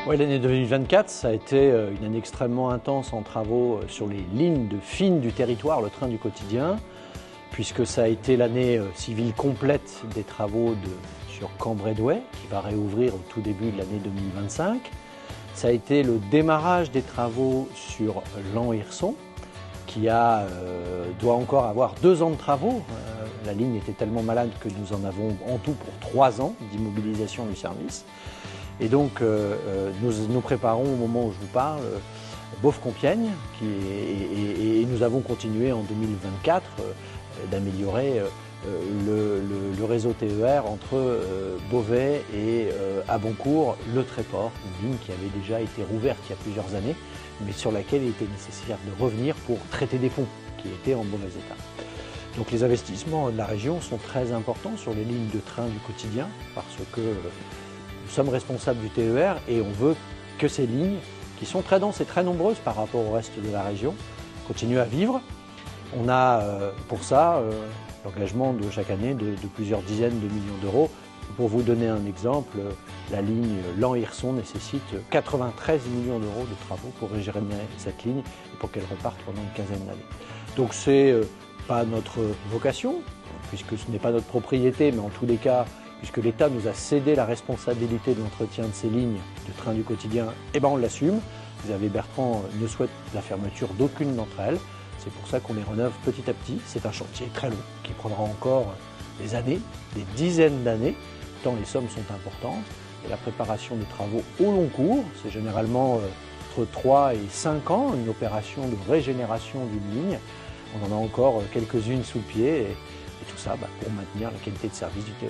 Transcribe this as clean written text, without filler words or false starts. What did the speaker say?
Ouais, l'année 2024, ça a été une année extrêmement intense en travaux sur les lignes fines du territoire, le train du quotidien, puisque ça a été l'année civile complète des travaux sur Cambrai-Douai, qui va réouvrir au tout début de l'année 2025. Ça a été le démarrage des travaux sur Laon-Hirson, qui doit encore avoir 2 ans de travaux. La ligne était tellement malade que nous en avons en tout pour 3 ans d'immobilisation du service. Et donc, nous préparons au moment où je vous parle Beauvais-Compiègne et nous avons continué en 2024 d'améliorer le réseau TER entre Beauvais et Haboncourt, le Tréport, une ligne qui avait déjà été rouverte il y a plusieurs années, mais sur laquelle il était nécessaire de revenir pour traiter des ponts qui étaient en mauvais état. Donc les investissements de la région sont très importants sur les lignes de train du quotidien parce que nous sommes responsables du TER et on veut que ces lignes, qui sont très denses et très nombreuses par rapport au reste de la région, continuent à vivre. On a pour ça l'engagement de chaque année de plusieurs dizaines de millions d'euros. Pour vous donner un exemple, la ligne Laon-Hirson nécessite 93 millions d'euros de travaux pour régénérer cette ligne et pour qu'elle reparte pendant une quinzaine d'années. Donc c'est pas notre vocation, puisque ce n'est pas notre propriété, mais en tous les cas, puisque l'État nous a cédé la responsabilité de l'entretien de ces lignes de train du quotidien, eh ben on l'assume. Xavier Bertrand ne souhaite la fermeture d'aucune d'entre elles. C'est pour ça qu'on les rénove petit à petit. C'est un chantier très long qui prendra encore des années, des dizaines d'années, tant les sommes sont importantes. Et la préparation des travaux au long cours, c'est généralement entre 3 et 5 ans, une opération de régénération d'une ligne. On en a encore quelques-unes sous le pied et tout ça pour maintenir la qualité de service du TER.